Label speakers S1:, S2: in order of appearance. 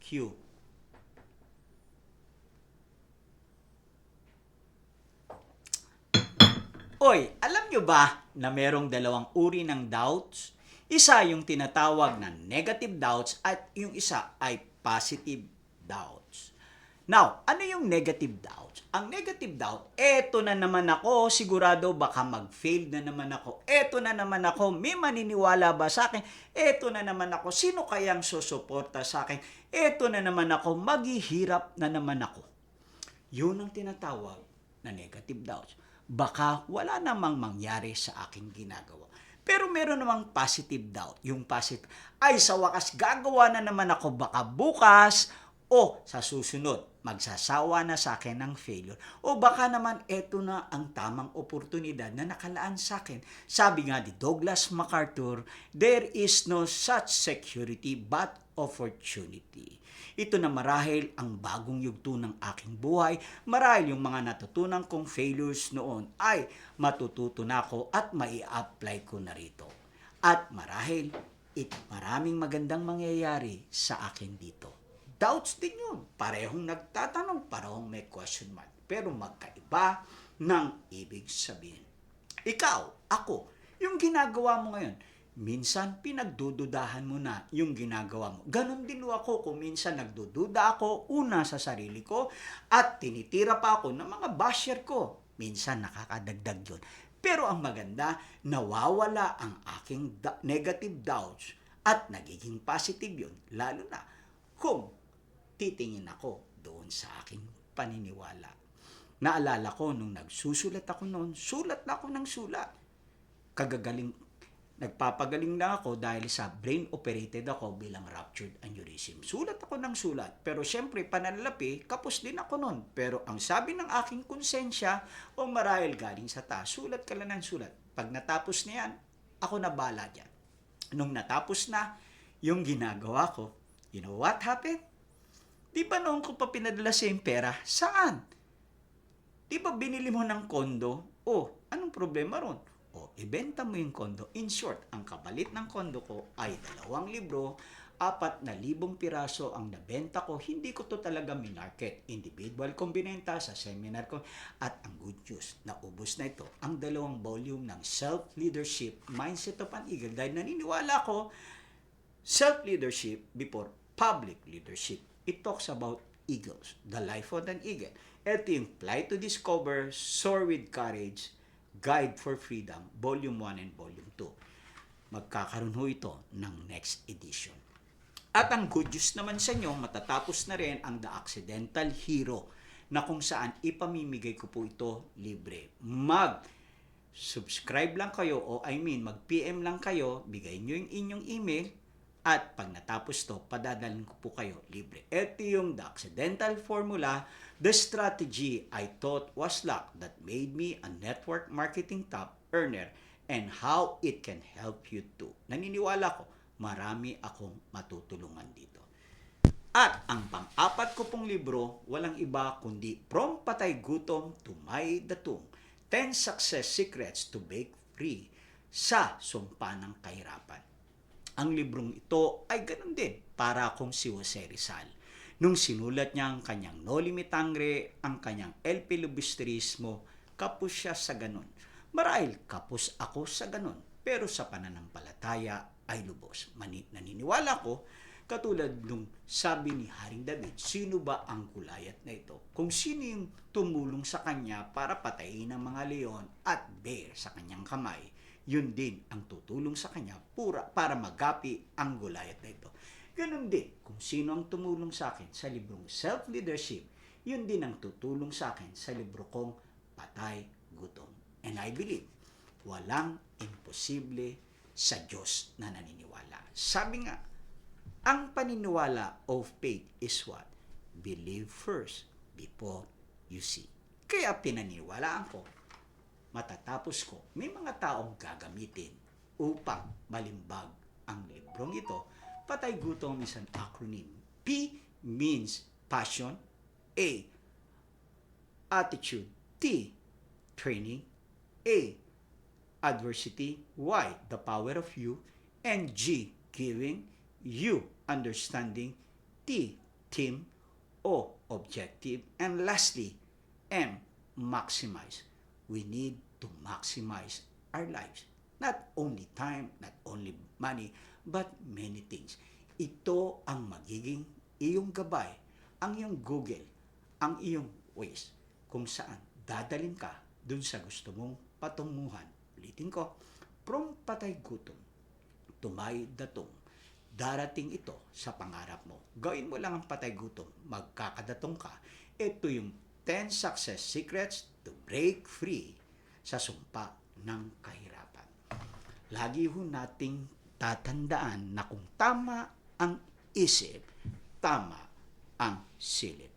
S1: Q. Oy, alam nyo ba na merong dalawang uri ng doubts? Isa yung tinatawag na negative doubts at yung isa ay positive doubts. Now, ano yung negative doubts? Ang negative doubt, eto na naman ako, sigurado baka mag-fail na naman ako. Eto na naman ako, may maniniwala ba sa akin? Eto na naman ako, sino kayang susuporta sa akin? Eto na naman ako, maghihirap na naman ako. Yun ang tinatawag na negative doubts. Baka wala namang mangyari sa aking ginagawa. Pero meron namang positive doubt. Yung positive, ay sa wakas gagawa na naman ako baka bukas o sa susunod magsasawa na sa akin ng failure. O baka naman eto na ang tamang oportunidad na nakalaan sa akin. Sabi nga ni Douglas MacArthur, there is no such security but opportunity. Ito na marahil ang bagong yugto ng aking buhay, marahil yung mga natutunan kong failures noon ay matututo na ako at mai-apply ko na rito. At marahil, maraming magandang mangyayari sa akin dito. Doubts din yun. Parehong nagtatanong, parehong may question mark. Pero magkaiba ng ibig sabihin. Ikaw, ako, yung ginagawa mo ngayon, minsan pinagdududahan mo na yung ginagawa mo. Ganon din ako kung minsan nagdududa ako, una sa sarili ko, at tinitira pa ako ng mga basher ko. Minsan nakakadagdag yun. Pero ang maganda, nawawala ang aking negative doubts at nagiging positive yun. Lalo na kung titingin ako doon sa aking paniniwala. Naalala ko nung nagsusulat ako noon, sulat na ako ng sulat. Nagpapagaling na ako dahil sa brain operated ako bilang ruptured aneurysm. Sulat ako ng sulat, pero syempre pananalapi, kapos din ako noon. Pero ang sabi ng aking konsensya, o marahil galing sa taas, sulat ka lang ng sulat. Pag natapos na yan, ako na bala dyan. Nung natapos na yung ginagawa ko, you know what happened? Di ba noon ko pa pinadala sa yung pera? Saan? Di ba binili mo ng kondo? Oh, anong problema ron? O, ibenta mo yung kondo. In short, ang kapalit ng kondo ko ay 2 libro, 4,000 piraso ang nabenta ko. Hindi ko to talaga minarket. Individual kong binenta sa seminar ko. At ang good news, naubos na ito ang 2 volume ng Self-Leadership, Mindset of an Eagle. Dahil naniniwala ko, self-leadership before public leadership. It talks about eagles, the life of an eagle. Ito yung Fly to Discover, Soar with Courage, Guide for Freedom, Volume 1 and Volume 2. Magkakaroon ho ito ng next edition. At ang good news naman sa inyo, matatapos na rin ang The Accidental Hero na kung saan ipamimigay ko po ito libre. Mag-subscribe lang kayo mag-PM lang kayo, bigay nyo yung inyong email at pag natapos to, padadalhin ko po kayo libre. Ito yung The Accidental Formula, the strategy I thought was luck that made me a network marketing top earner and how it can help you too. Naniniwala ko, marami akong matutulungan dito. At ang pang-apat ko pong libro, walang iba kundi From Patay Gutom to May Datung, 10 Success Secrets to Break Free sa Sumpa ng Kahirapan. Ang librong ito ay ganun din para akong si Jose Rizal. Nung sinulat niya ang kanyang No Limit Tangre, ang kanyang El Filibusterismo, kapos siya sa ganun. Marahil kapos ako sa ganun, pero sa pananampalataya ay lubos. Naniniwala ko, katulad nung sabi ni Haring David, sino ba ang gulayat na ito? Kung sino yung tumulong sa kanya para patayin ang mga leon at bear sa kanyang kamay, yun din ang tutulong sa kanya para magapi ang gulayat na ito. Ganun din, kung sino ang tumulong sa akin sa librong Self-Leadership, yun din ang tutulong sa akin sa libro kong Patay Gutom. And I believe, walang imposible sa Diyos na naniniwala. Sabi nga, ang paniniwala of faith is what? Believe first before you see. Kaya pinaniniwalaan ko, matatapos ko, may mga taong gagamitin upang malimbag ang librong ito. Patay Gutom is an acronym. P means passion, A, attitude, T, training, A, adversity, Y, the power of you, and G, giving, U, understanding, T, team. O, objective. And lastly, M, maximize. We need to maximize our lives. Not only time, not only money, but many things. Ito ang magiging iyong gabay, ang iyong Google, ang iyong Waze, kung saan dadalhin ka dun sa gusto mong patunguhan. Ulitin ko, from patay gutom, tumay datong, darating ito sa pangarap mo. Gawin mo lang ang patay gutom, magkakadatong ka. Ito yung 10 success secrets to break free sa sumpa ng kahirapan. Lagi ho nating tatandaan na kung tama ang isip, tama ang silip.